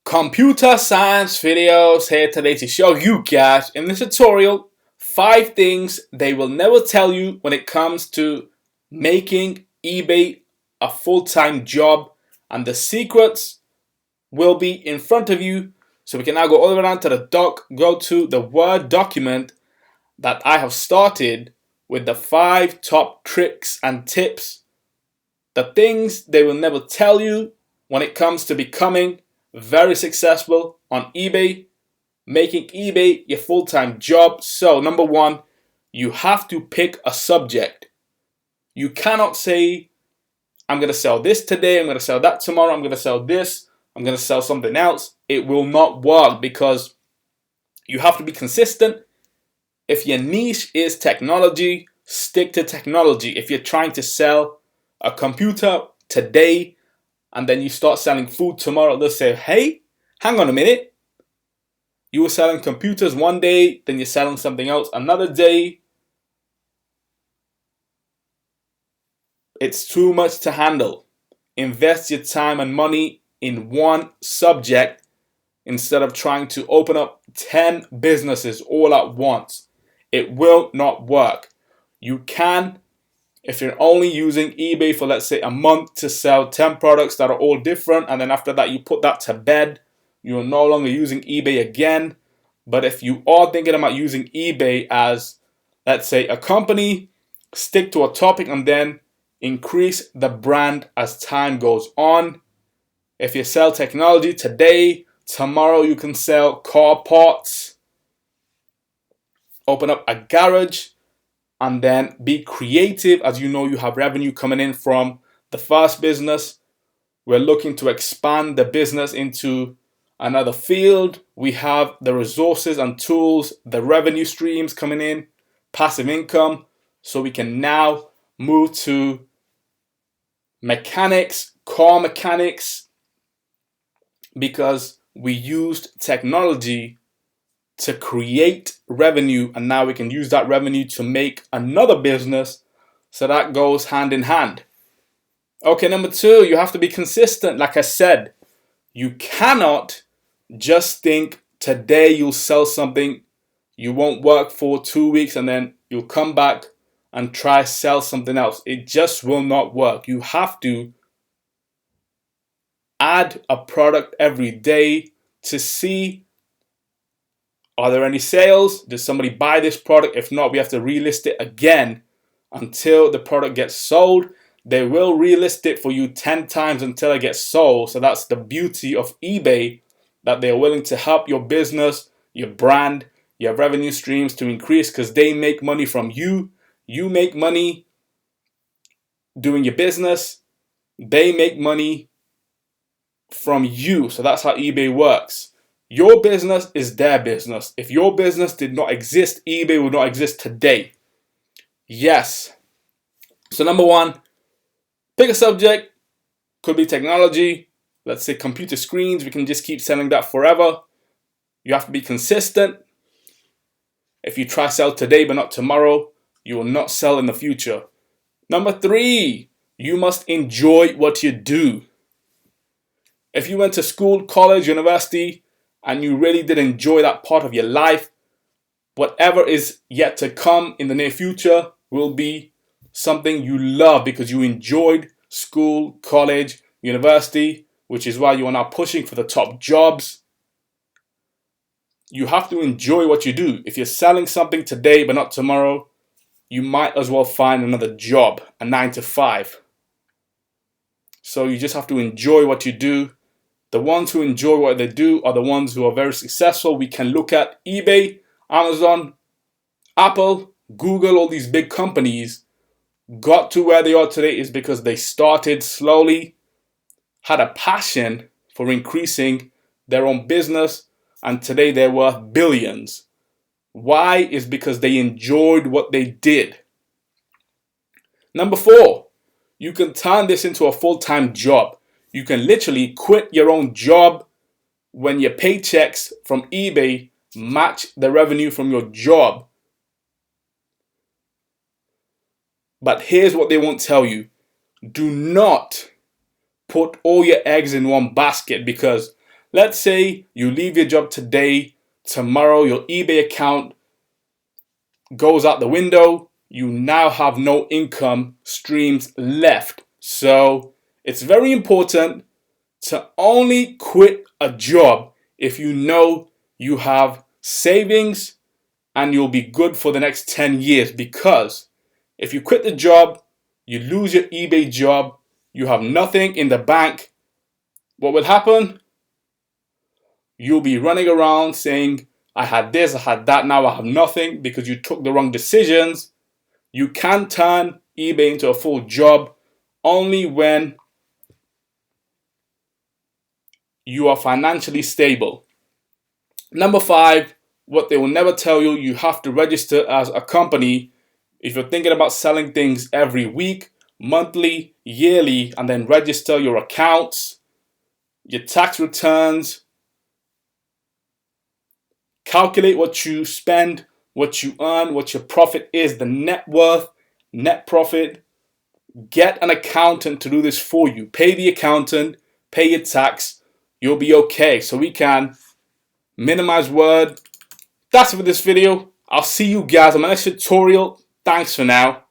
Computer science videos here today to show you guys in this tutorial 5 things they will never tell you when it comes to making eBay a full-time job, and the secrets will be in front of you. So we can now go all the way down to the doc, go to the Word document that I have started with the 5 top tricks and tips, the things they will never tell you when it comes to becoming very successful on eBay, making eBay your full-time job. So number 1, you have to pick a subject. You cannot say, I'm going to sell this today, I'm going to sell that tomorrow, I'm going to sell this, I'm going to sell something else. It will not work because you have to be consistent. If your niche is technology, stick to technology. If you're trying to sell a computer today and then you start selling food tomorrow, they'll say, hey, hang on a minute. You were selling computers one day, then you're selling something else another day. It's too much to handle. Invest your time and money in one subject instead of trying to open up 10 businesses all at once. It will not work. You can, if you're only using eBay for, let's say, a month to sell 10 products that are all different, and then after that you put that to bed, you're no longer using eBay again. But if you are thinking about using eBay as, let's say, a company, stick to a topic and then increase the brand as time goes on. If you sell technology today, tomorrow you can sell car parts. Open up a garage and then be creative, as you know you have revenue coming in from the first business. We're looking to expand the business into another field. We have the resources and tools, the revenue streams coming in, passive income, so we can now move to mechanics, car mechanics, because we used technology to create revenue, and now we can use that revenue to make another business. So that goes hand in hand. Okay, number 2, you have to be consistent. Like I said, you cannot just think today you'll sell something, you won't work for 2 weeks, and then you'll come back and try sell something else. It just will not work. You have to add a product every day to see, are there any sales? Did somebody buy this product? If not, we have to relist it again until the product gets sold. They will relist it for you 10 times until it gets sold. So that's the beauty of eBay, that they're willing to help your business, your brand, your revenue streams to increase, because they make money from you. You make money doing your business. They make money from you. So that's how eBay works. Your business is their business. If your business did not exist, eBay would not exist today. Yes. So number 1, pick a subject. Could be technology. Let's say computer screens. We can just keep selling that forever. You have to be consistent. If you try sell today but not tomorrow, you will not sell in the future. Number 3, you must enjoy what you do. If you went to school, college, university, and you really did enjoy that part of your life, whatever is yet to come in the near future will be something you love because you enjoyed school, college, university, which is why you are now pushing for the top jobs. You have to enjoy what you do. If you're selling something today but not tomorrow, you might as well find another job, a 9 to 5. So you just have to enjoy what you do. The ones who enjoy what they do are the ones who are very successful. We can look at eBay, Amazon, Apple, Google, all these big companies got to where they are today is because they started slowly, had a passion for increasing their own business, and today they're worth billions. Why? Is because they enjoyed what they did. Number 4, you can turn this into a full-time job. You can literally quit your own job when your paychecks from eBay match the revenue from your job. But here's what they won't tell you. Do not put all your eggs in one basket, because Let's say you leave your job today, tomorrow your eBay account goes out the window. You now have no income streams left. So it's very important to only quit a job if you know you have savings and you'll be good for the next 10 years. Because if you quit the job, you lose your eBay job, you have nothing in the bank, what will happen? You'll be running around saying, I had this, I had that, now I have nothing, because you took the wrong decisions. You can turn eBay into a full job only when you are financially stable. Number 5, what they will never tell you, you have to register as a company. If you're thinking about selling things every week, monthly, yearly, and then register your accounts, your tax returns, calculate what you spend, what you earn, what your profit is, the net worth, net profit. Get an accountant to do this for you. Pay the accountant, pay your tax, you'll be okay. So we can minimize word. That's it for this video. I'll see you guys on my next tutorial. Thanks for now.